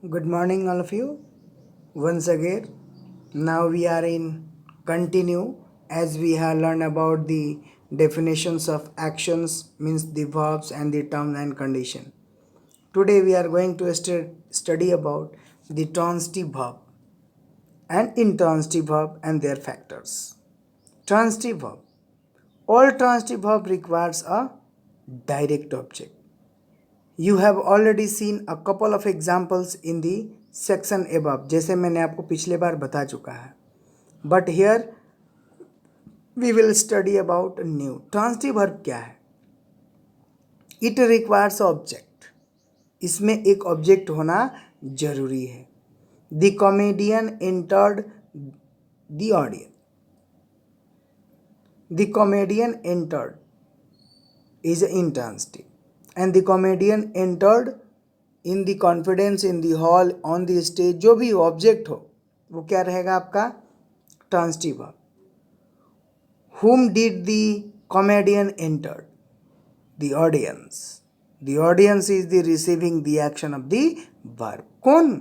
Good morning, all of you. Once again, now we are in continue as we have learned about the definitions of actions, means the verbs and the term and condition. Today we are going to study about the transitive verb and intransitive verb and their factors. Transitive verb. All transitive verb requires a direct object. You have already seen a couple of examples in the section above, जैसे मैंने आपको पिछले बार बता चुका है. But here we will study about new. Transitive verb क्या है? It requires object. इसमें एक ऑब्जेक्ट होना जरूरी है. The comedian entered the audience. The comedian entered is intransitive. And the comedian entered in the confidence in the hall on the stage, जो भी object हो वो क्या रहेगा आपका transitive verb. whom did the comedian enter? the audience. the audience is the receiving the action of the verb. कौन?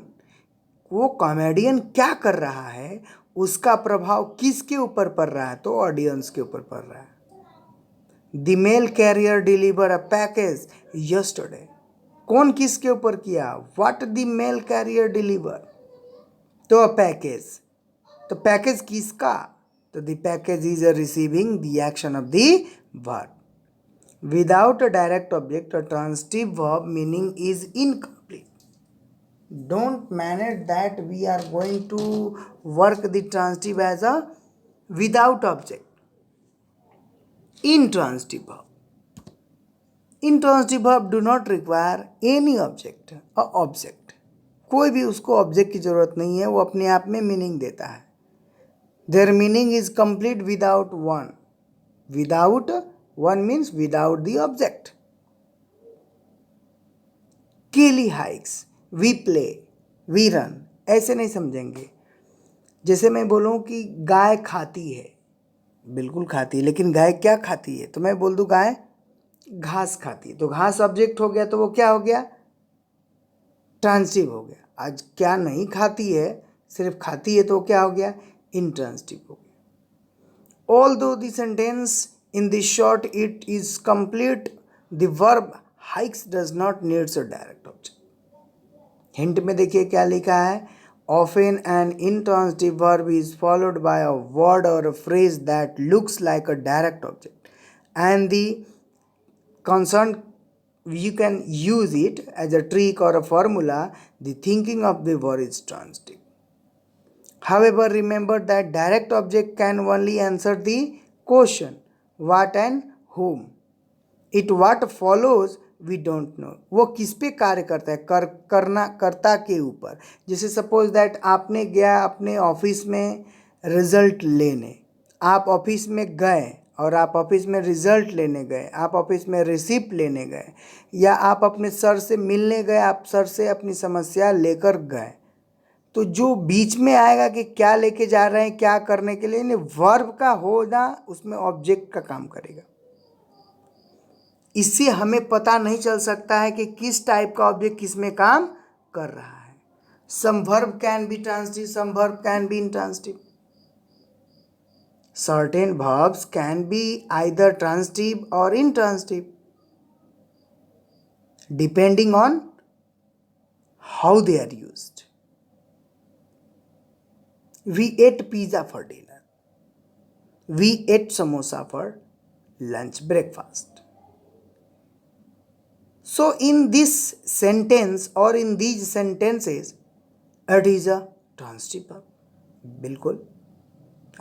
वो comedian क्या कर रहा है उसका प्रभाव किसके ऊपर पड़ रहा है? तो ऑडियंस के ऊपर पड़ रहा है. The mail carrier deliver a package yesterday. कौन किसके ऊपर किया? What the mail carrier deliver? तो पैकेज. तो पैकेज किसका? तो the package is receiving the action of the verb. Without a direct object a transitive verb meaning is incomplete. Don't manage that we are going to work the transitive as a without object. intransitive verb. Intransitive verb do not require any object or object. कोई भी उसको object की जरूरत नहीं है, वो अपने आप में मीनिंग देता है. Their meaning is complete without one. Without one means without the object. Kelly hikes, we play, we run, ऐसे नहीं समझेंगे. जैसे मैं बोलूँ कि गाय खाती है, बिल्कुल खाती है, लेकिन गाय क्या खाती है? तो मैं बोल दूँ गाय घास खाती है. तो घास ऑब्जेक्ट हो गया, तो वो क्या हो गया? ट्रांसिटिव हो गया. आज क्या नहीं खाती है, सिर्फ खाती है, तो क्या हो गया? इंट्रांसिटिव हो गया. Although the sentence in the short it is complete, the verb hikes does not needs a direct object. Hint में देखिए क्या लिखा है. Often an intransitive verb is followed by a word or a phrase that looks like a direct object, and the concerned you can use it as a trick or a formula. The thinking of the verb is transitive. However, remember that direct object can only answer the question what and whom. It what follows we don't know. वो किस पे कार्य करता है? करना कर्ता के ऊपर. जैसे सपोज दैट आपने गया अपने ऑफिस में रिजल्ट लेने. आप ऑफिस में गए और आप ऑफिस में रिजल्ट लेने गए, आप ऑफिस में रिसिप्ट लेने गए, या आप अपने सर से मिलने गए, आप सर से अपनी समस्या लेकर गए. तो जो बीच में आएगा कि क्या लेके जा रहे हैं, क्या करने के लिए, वर्ब का होना उसमें ऑब्जेक्ट का काम करेगा. इससे हमें पता नहीं चल सकता है कि किस टाइप का ऑब्जेक्ट किस में काम कर रहा है. Some verb can be transitive, some verb can be intransitive. Certain verbs can be either transitive or intransitive depending on how they are used. We ate pizza for dinner. We ate samosa for lunch breakfast. So in this sentence or in these sentences, it is a transitive verb. बिल्कुल.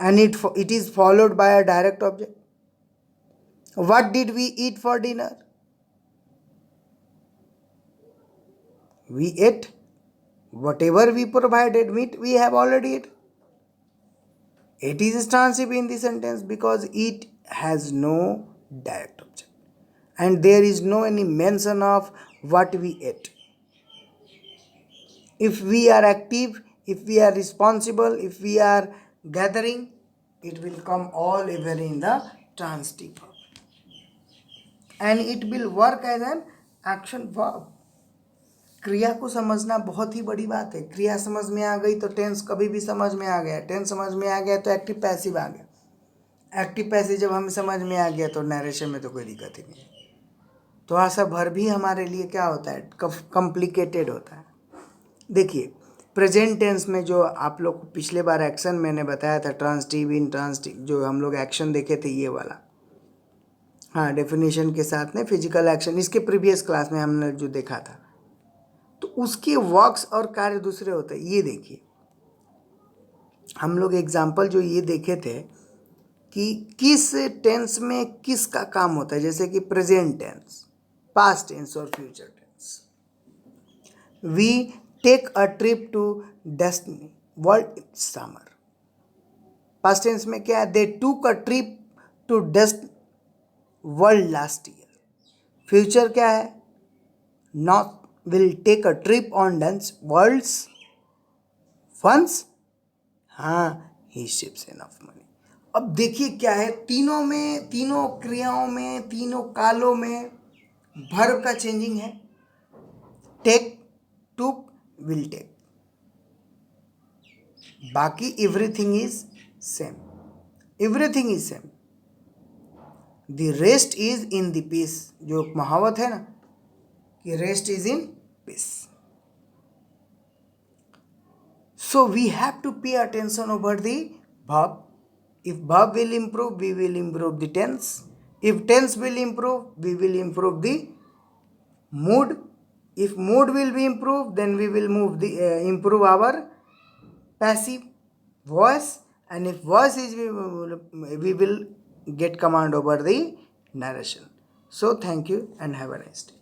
And it is followed by a direct object. What did we eat for dinner? We ate whatever we provided. Meat we have already eaten. It is transitive in the sentence because it has no direct object and there is no any mention of what we ate. If we are active, if we are responsible, if we are gathering, it will come all over in the transitive verb and it will work as an action verb. क्रिया को समझना बहुत ही बड़ी बात है। क्रिया समझ में आ गई तो टेंस कभी भी समझ में आ गया, टेंस समझ में आ गया तो एक्टिव पैसिव आ गया, एक्टिव पैसिव जब हमें समझ में आ गया तो नरेशन में तो कोई दिक्कत ही नहीं है। थोड़ा सा वर्ब भी हमारे लिए क्या होता है, कॉम्प्लिकेटेड होता है। देखिए प्रेजेंट टेंस में जो आप लोग को पिछले बार एक्शन मैंने बताया था, ट्रांसटिव, इन ट्रांसटिव, जो हम लोग एक्शन देखे थे ये वाला, हाँ डेफिनेशन के साथ में फिजिकल एक्शन, इसके प्रीवियस क्लास में हमने जो देखा था, तो उसके वर्क्स और कार्य दूसरे होते हैं। ये देखिए हम लोग एग्जाम्पल जो ये देखे थे कि किस टेंस में किसका काम होता है, जैसे कि प्रेजेंट टेंस, पास्ट टेंस और future tense. We take a trip to destiny world in summer. Past tense में क्या है, they took a trip to dest world last year. Future क्या है, not will take a trip on dens worlds funds, हाँ ही ships enough money. अब देखिए क्या है, तीनों में, तीनों क्रियाओं में, तीनों कालों में वर्ब का चेंजिंग है, टेक, टुक, विल टेक, बाकी everything is same, everything is same. The rest is in the peace, जो कहावत है ना कि rest is in peace. So we have to pay attention over the verb. If verb will improve, we will improve the tense. If tense will improve, we will improve the mood. If mood will be improved, then we will improve our passive voice. And if voice is, we will get command over the narration. So thank you and have a nice day.